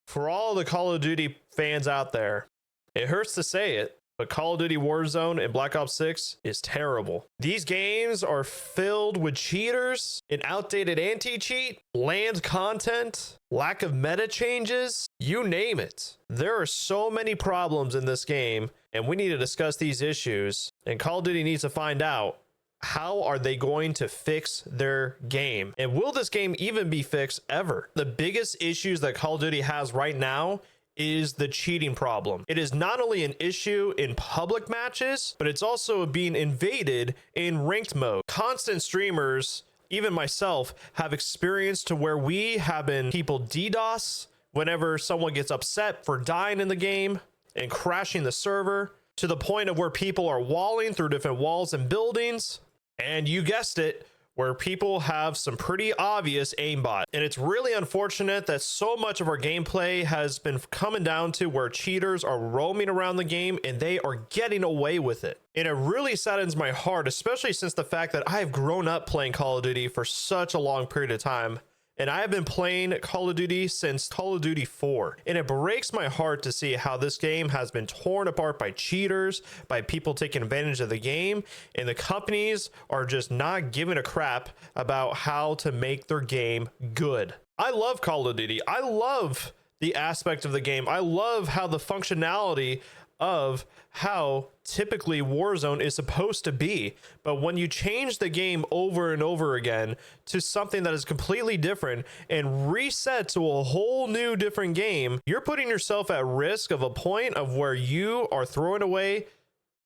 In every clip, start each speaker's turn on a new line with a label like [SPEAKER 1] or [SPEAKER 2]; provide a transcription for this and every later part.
[SPEAKER 1] For all the Call of Duty fans out there, it hurts to say it, but Call of Duty Warzone and Black Ops 6 is terrible. These games are filled with cheaters, an outdated anti-cheat, bland content, lack of meta changes, you name it. There are so many problems in this game, and we need to discuss these issues, and Call of Duty needs to find out, how are they going to fix their game? And will this game even be fixed ever? The biggest issues that Call of Duty has right now is the cheating problem. It is not only an issue in public matches, but it's also being invaded in ranked mode. Constant streamers, even myself, have experienced to where we have been people DDoS whenever someone gets upset for dying in the game and crashing the server, to the point of where people are walling through different walls and buildings. And you guessed it, where people have some pretty obvious aimbot. And it's really unfortunate that so much of our gameplay has been coming down to where cheaters are roaming around the game and they are getting away with it. And it really saddens my heart, especially since the fact that I've grown up playing Call of Duty for such a long period of time. And I have been playing Call of Duty since Call of Duty 4. And it breaks my heart to see how this game has been torn apart by cheaters, by people taking advantage of the game, and the companies are just not giving a crap about how to make their game good. I love Call of Duty. I love the aspect of the game. I love how the functionality of how typically Warzone is supposed to be. But when you change the game over and over again to something that is completely different and reset to a whole new different game, you're putting yourself at risk of a point of where you are throwing away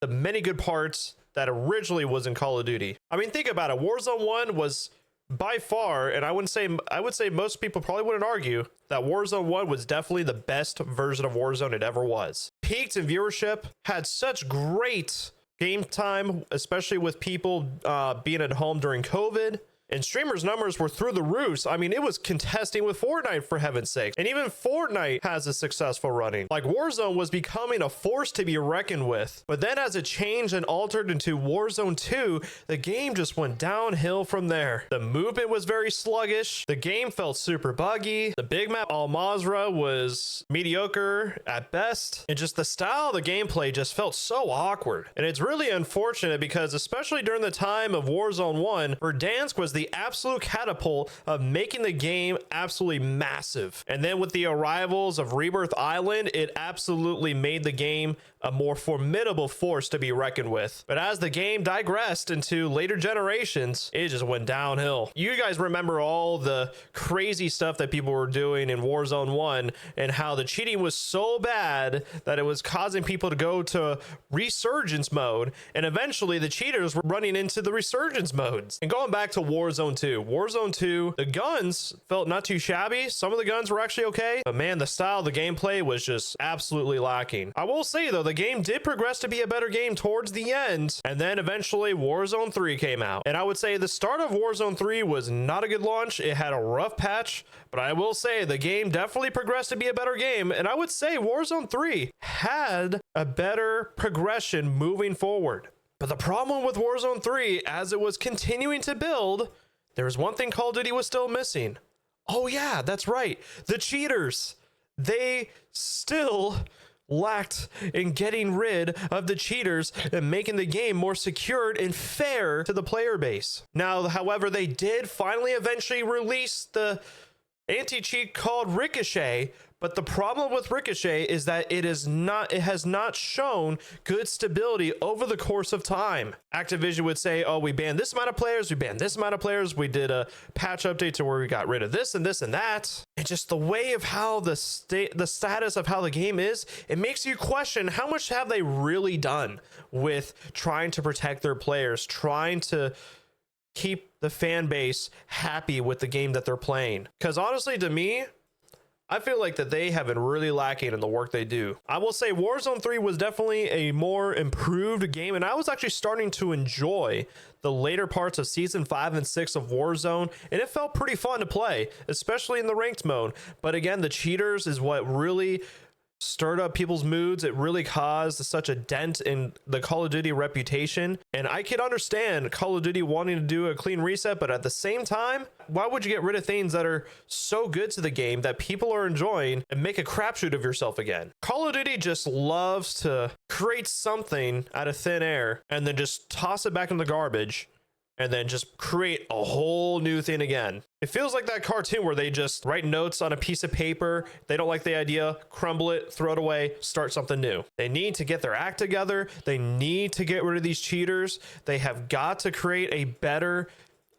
[SPEAKER 1] the many good parts that originally was in Call of Duty. I mean, think about it. Warzone 1 was by far, and I would say most people probably wouldn't argue that Warzone 1 was definitely the best version of Warzone it ever was. Peaked in viewership, had such great game time, especially with people being at home during COVID. And streamers' numbers were through the roof. I mean, it was contesting with Fortnite, for heaven's sake. And even Fortnite has a successful running. Like, Warzone was becoming a force to be reckoned with. But then as it changed and altered into Warzone 2, the game just went downhill from there. The movement was very sluggish. The game felt super buggy. The big map Al Mazrah was mediocre at best. And just the style of the gameplay just felt so awkward. And it's really unfortunate because, especially during the time of Warzone 1, Verdansk was the absolute catapult of making the game absolutely massive. And then with the arrivals of Rebirth Island, it absolutely made the game a more formidable force to be reckoned with. But as the game digressed into later generations, it just went downhill. You guys remember all the crazy stuff that people were doing in Warzone 1 and how the cheating was so bad that it was causing people to go to resurgence mode, and eventually the cheaters were running into the resurgence modes. And going back to Warzone 2, the guns felt not too shabby. Some of the guns were actually okay, but man, the style of the gameplay was just absolutely lacking. I will say though, the game did progress to be a better game towards the end, and then eventually Warzone 3 came out. And I would say the start of Warzone 3 was not a good launch. It had a rough patch, but I will say the game definitely progressed to be a better game, and I would say Warzone 3 had a better progression moving forward. But the problem with Warzone 3, as it was continuing to build, there was one thing Call of Duty was still missing. Oh yeah, that's right, the cheaters. They still lacked in getting rid of the cheaters and making the game more secured and fair to the player base. Now, however, they did finally eventually release the anti-cheat called Ricochet, but the problem with Ricochet is that it has not shown good stability over the course of time. Activision would say, oh, we banned this amount of players, we banned this amount of players, we did a patch update to where we got rid of this and this and that. And just the way of how the status of how the game is, it makes you question how much have they really done with trying to protect their players, trying to keep the fan base happy with the game that they're playing. Because honestly, to me, I feel like that they have been really lacking in the work they do. I will say Warzone 3 was definitely a more improved game, and I was actually starting to enjoy the later parts of season 5 and 6 of Warzone, and it felt pretty fun to play, especially in the ranked mode. But again, the cheaters is what really stirred up people's moods. It really caused such a dent in the Call of Duty reputation. And I can understand Call of Duty wanting to do a clean reset, but at the same time, why would you get rid of things that are so good to the game that people are enjoying and make a crapshoot of yourself again? Call of Duty just loves to create something out of thin air and then just toss it back in the garbage and then just create a whole new thing again. It feels like that cartoon where they just write notes on a piece of paper. They don't like the idea, crumble it, throw it away, start something new. They need to get their act together. They need to get rid of these cheaters. They have got to create a better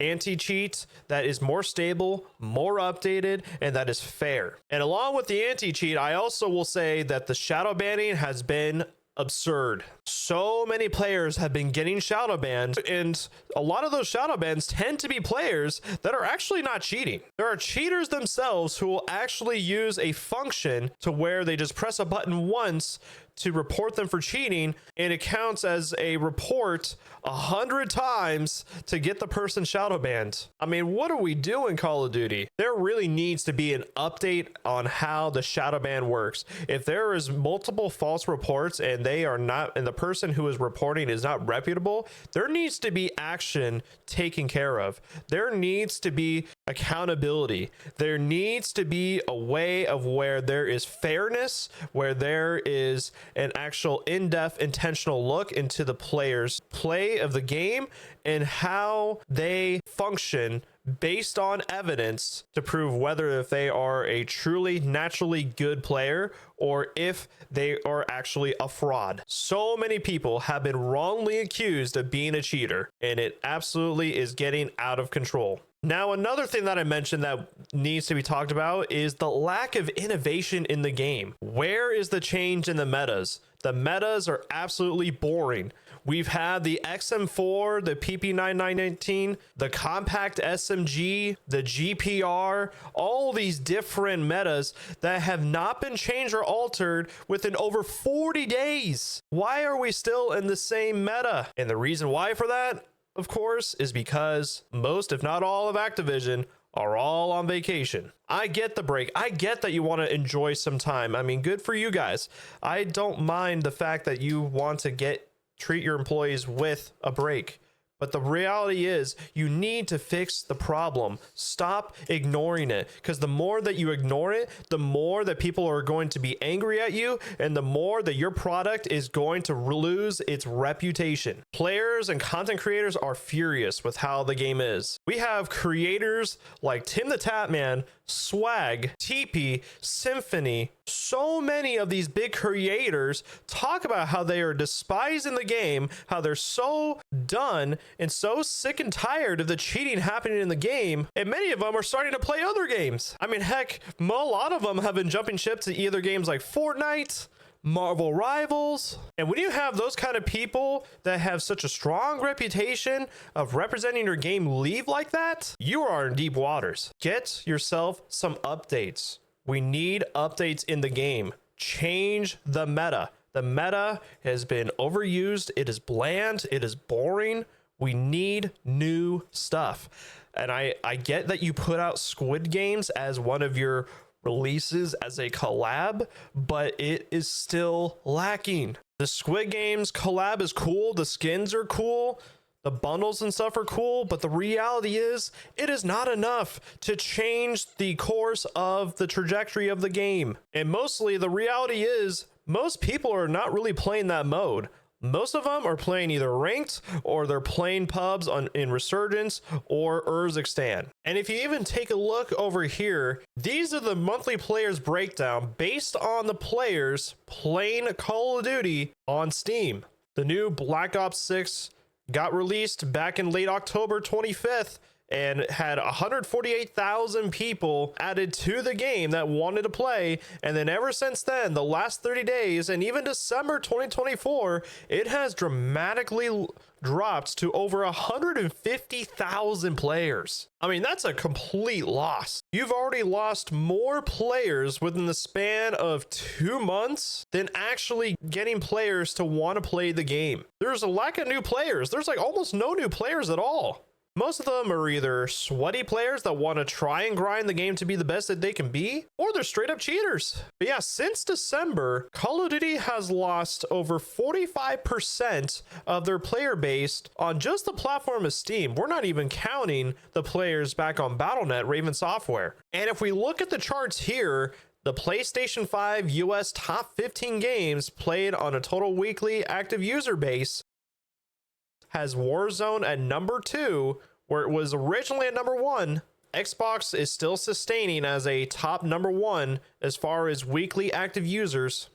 [SPEAKER 1] anti-cheat that is more stable, more updated, and that is fair. And along with the anti-cheat, I also will say that the shadow banning has been absurd. So many players have been getting shadow banned, and a lot of those shadow bans tend to be players that are actually not cheating. There are cheaters themselves who will actually use a function to where they just press a button once to report them for cheating, and it counts as a report 100 times to get the person shadow banned. I mean, what are we doing, Call of Duty? There really needs to be an update on how the shadow ban works. If there is multiple false reports and they are not, and the person who is reporting is not reputable, there needs to be action taken care of. There needs to be accountability. There needs to be a way of where there is fairness, where there is an actual in-depth intentional look into the players' play of the game and how they function based on evidence to prove whether if they are a truly naturally good player or if they are actually a fraud. So many people have been wrongly accused of being a cheater, and it absolutely is getting out of control. Now, another thing that I mentioned that needs to be talked about is the lack of innovation in the game. Where is the change in the metas? The metas are absolutely boring. We've had the XM4, the PP9919, the compact SMG, the GPR, all these different metas that have not been changed or altered within over 40 days. Why are we still in the same meta? And the reason why for that, of course, is because most, if not all, of Activision are all on vacation. I get the break. I get that you want to enjoy some time. I mean, good for you guys. I don't mind the fact that you want to treat your employees with a break. But the reality is you need to fix the problem. Stop ignoring it, because the more that you ignore it, the more that people are going to be angry at you, and the more that your product is going to lose its reputation. Players and content creators are furious with how the game is. We have creators like Tim the Tatman, Swag, TP, Symphony. So many of these big creators talk about how they are despising the game, how they're so done and so sick and tired of the cheating happening in the game, and many of them are starting to play other games. I mean, heck, a lot of them have been jumping ship to either games like Fortnite, Marvel Rivals. And when you have those kind of people that have such a strong reputation of representing your game leave like that, you are in deep waters. Get yourself some updates. We need updates in the game. Change the meta. The meta has been overused. It is bland. It is boring. We need new stuff. And I get that you put out Squid Games as one of your releases as a collab, but it is still lacking. The Squid Games collab is cool. The skins are cool. The bundles and stuff are cool, but the reality is it is not enough to change the course of the trajectory of the game. And mostly the reality is most people are not really playing that mode. Most of them are playing either ranked or they're playing pubs in Resurgence or Urzikstan. And if you even take a look over here, these are the monthly players breakdown based on the players playing Call of Duty on Steam. The new Black Ops 6 got released back in late October 25th and had 148,000 people added to the game that wanted to play. And then ever since then, the last 30 days and even December 2024, it has dramatically dropped to over 150,000 players. I mean, that's a complete loss. You've already lost more players within the span of 2 months than actually getting players to want to play the game. There's a lack of new players. There's like almost no new players at all. Most of them are either sweaty players that want to try and grind the game to be the best that they can be, or they're straight up cheaters. But yeah, since December, Call of Duty has lost over 45% of their player base on just the platform of Steam. We're not even counting the players back on Battle.net, Raven Software. And if we look at the charts here, the PlayStation 5 US top 15 games played on a total weekly active user base has Warzone at number 2, where it was originally at number 1. Xbox is still sustaining as a top number 1 as far as weekly active users.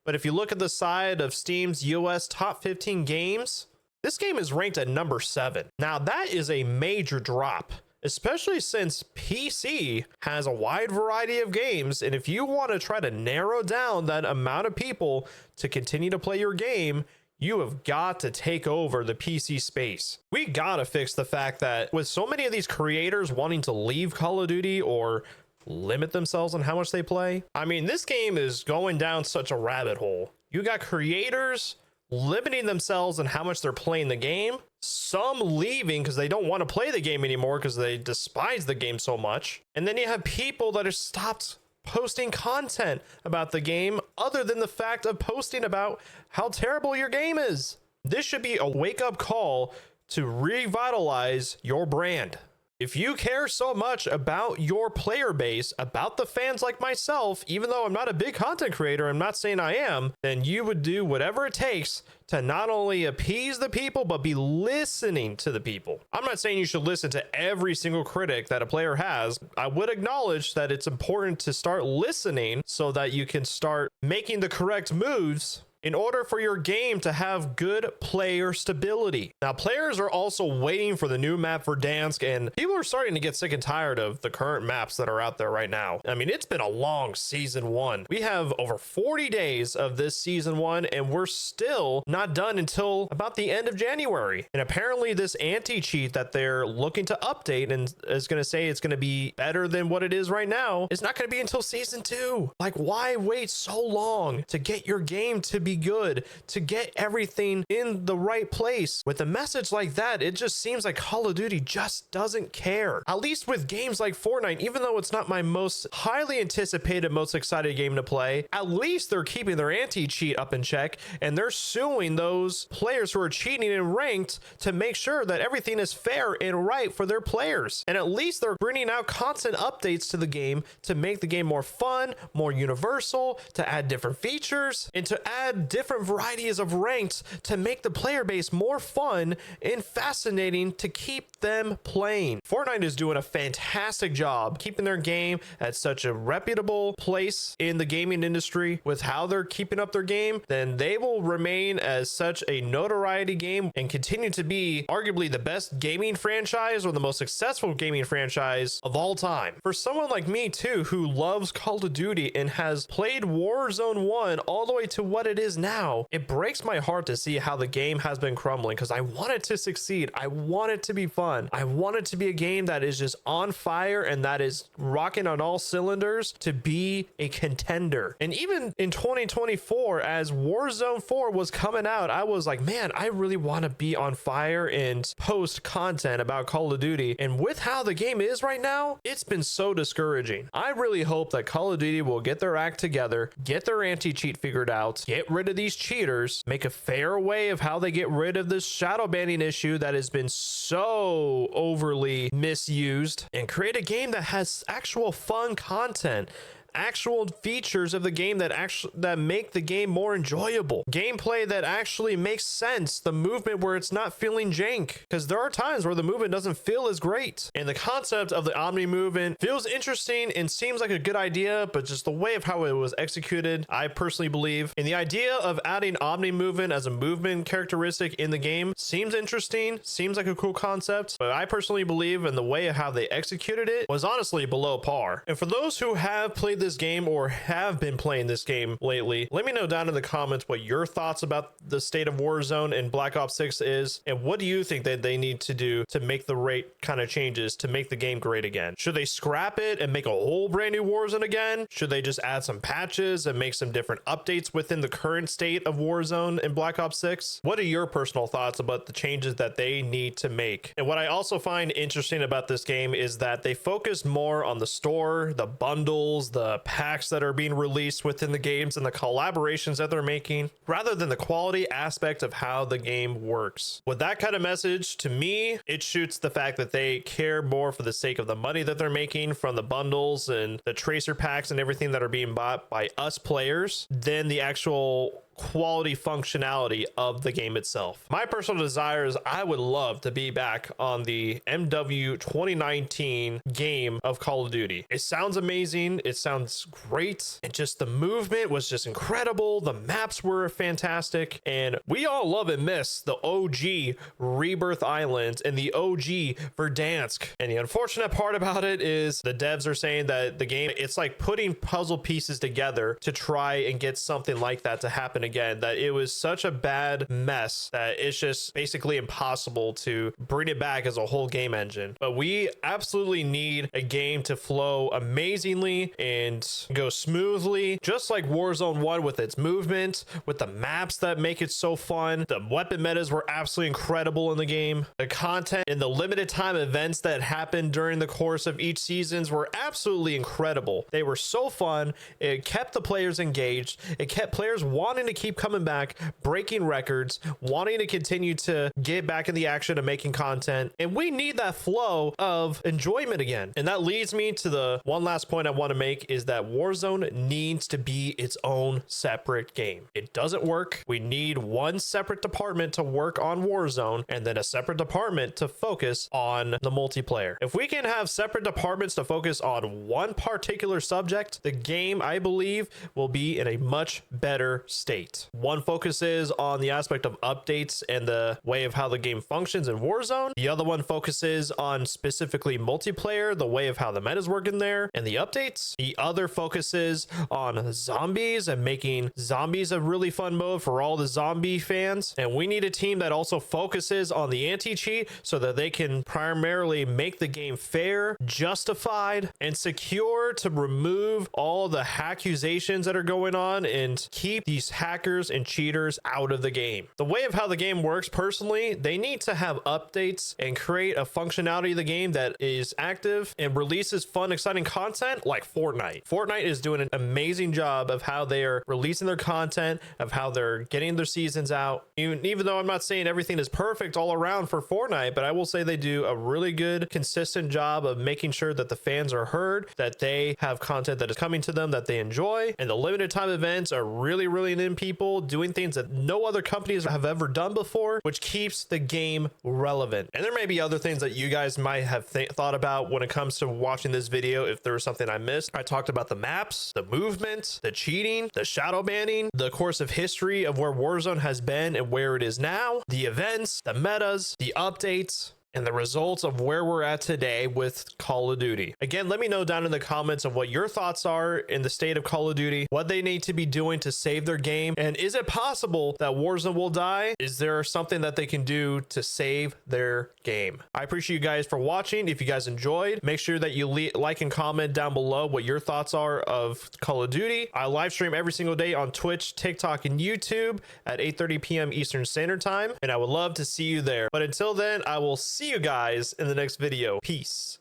[SPEAKER 1] But if you look at the side of Steam's US top 15 games, this game is ranked at number 7. Now that is a major drop, especially since PC has a wide variety of games. And if you want to try to narrow down that amount of people to continue to play your game, you have got to take over the PC space. We gotta fix the fact that with so many of these creators wanting to leave Call of Duty or limit themselves on how much they play, I mean, this game is going down such a rabbit hole. You got creators limiting themselves on how much they're playing the game, some leaving because they don't want to play the game anymore because they despise the game so much, and then you have people that have stopped posting content about the game other than the fact of posting about how terrible your game is. This should be a wake-up call to revitalize your brand. If you care so much about your player base, about the fans like myself, even though I'm not a big content creator, I'm not saying I am, then you would do whatever it takes to not only appease the people, but be listening to the people. I'm not saying you should listen to every single critic that a player has. I would acknowledge that it's important to start listening so that you can start making the correct moves in order for your game to have good player stability. Now, players are also waiting for the new map for Dansk, and people are starting to get sick and tired of the current maps that are out there right now. I mean, it's been a long season 1. We have over 40 days of this season 1, and we're still not done until about the end of January. And apparently this anti-cheat that they're looking to update and is going to say it's going to be better than what it is right now is not going to be until season 2. Like, why wait so long to get your game to be good, to get everything in the right place? With a message like that, it just seems like Call of Duty just doesn't care. At least with games like Fortnite, even though it's not my most highly anticipated, most excited game to play, at least they're keeping their anti-cheat up in check, and they're suing those players who are cheating in ranked to make sure that everything is fair and right for their players. And at least they're bringing out constant updates to the game to make the game more fun, more universal, to add different features, and to add different varieties of ranks to make the player base more fun and fascinating to keep them playing. Fortnite is doing a fantastic job keeping their game at such a reputable place in the gaming industry. With how they're keeping up their game, then they will remain as such a notoriety game and continue to be arguably the best gaming franchise or the most successful gaming franchise of all time. For someone like me too, who loves Call of Duty and has played Warzone 1 all the way to what it is now, it breaks my heart to see how the game has been crumbling, because I want it to succeed. I want it to be fun. I want it to be a game that is just on fire and that is rocking on all cylinders to be a contender. And even in 2024, as Warzone 4 was coming out, I was like, man, I really want to be on fire and post content about Call of Duty. And with how the game is right now, it's been so discouraging. I really hope that Call of Duty will get their act together, get their anti-cheat figured out, get rid of these cheaters, make a fair way of how they get rid of this shadow banning issue that has been so overly misused, and create a game that has actual fun content, actual features of the game that make the game more enjoyable, gameplay that actually makes sense, the movement where it's not feeling jank, because there are times where the movement doesn't feel as great. And the concept of the Omni movement feels interesting and seems like a good idea, but just the way of how it was executed, I personally believe. And the idea of adding Omni movement as a movement characteristic in the game seems interesting, seems like a cool concept, but I personally believe in the way of how they executed it was honestly below par. And for those who have played this game or have been playing this game lately, let me know down in the comments what your thoughts about the state of Warzone and Black Ops 6 is, and what do you think that they need to do to make the rate kind of changes to make the game great again? Should they scrap it and make a whole brand new Warzone again? Should they just add some patches and make some different updates within the current state of Warzone and Black Ops 6? What are your personal thoughts about the changes that they need to make? And what I also find interesting about this game is that they focus more on the store, the bundles, the packs that are being released within the games, and the collaborations that they're making, rather than the quality aspect of how the game works. With that kind of message, to me, it shoots the fact that they care more for the sake of the money that they're making from the bundles and the tracer packs and everything that are being bought by us players than the actual quality functionality of the game itself. My personal desire is I would love to be back on the MW 2019 game of Call of Duty. It sounds amazing. It sounds great. And just the movement was just incredible. The maps were fantastic. And we all love and miss the OG Rebirth Island and the OG Verdansk. And the unfortunate part about it is the devs are saying that the game, it's like putting puzzle pieces together to try and get something like that to happen again, that it was such a bad mess that it's just basically impossible to bring it back as a whole game engine. But we absolutely need a game to flow amazingly and go smoothly, just like Warzone 1, with its movement, with the maps that make it so fun. The weapon metas were absolutely incredible in the game. The content and the limited time events that happened during the course of each seasons were absolutely incredible. They were so fun. It kept the players engaged. It kept players wanting to keep coming back, breaking records, wanting to continue to get back in the action of making content. And we need that flow of enjoyment again. And that leads me to the one last point I want to make, is that Warzone needs to be its own separate game. It doesn't work. We need one separate department to work on Warzone and then a separate department to focus on the multiplayer. If we can have separate departments to focus on one particular subject, the game, I believe, will be in a much better state. One focuses on the aspect of updates and the way of how the game functions in Warzone. The other one focuses on specifically multiplayer, the way of how the metas work in there, and the updates. The other focuses on zombies and making zombies a really fun mode for all the zombie fans. And we need a team that also focuses on the anti-cheat so that they can primarily make the game fair, justified, and secure to remove all the accusations that are going on and keep these hackers and cheaters out of the game. The way of how the game works, personally, they need to have updates and create a functionality of the game that is active and releases fun, exciting content like Fortnite. Fortnite is doing an amazing job of how they are releasing their content, of how they're getting their seasons out. Even though I'm not saying everything is perfect all around for Fortnite, but I will say they do a really good, consistent job of making sure that the fans are heard, that they have content that is coming to them that they enjoy, and the limited time events are really in people doing things that no other companies have ever done before, which keeps the game relevant. And there may be other things that you guys might have thought about when it comes to watching this video. If there was something I missed, I talked about the maps, the movement, the cheating, the shadow banning, the course of history of where Warzone has been and where it is now, the events, the metas, the updates, and the results of where we're at today with Call of Duty. Again, let me know down in the comments of what your thoughts are in the state of Call of Duty, what they need to be doing to save their game, and is it possible that Warzone will die? Is there something that they can do to save their game? I appreciate you guys for watching. If you guys enjoyed, make sure that you like and comment down below what your thoughts are of Call of Duty. I live stream every single day on Twitch, TikTok, and YouTube at 8:30 p.m. Eastern Standard Time, and I would love to see you there. But until then, I will see you guys in the next video. Peace.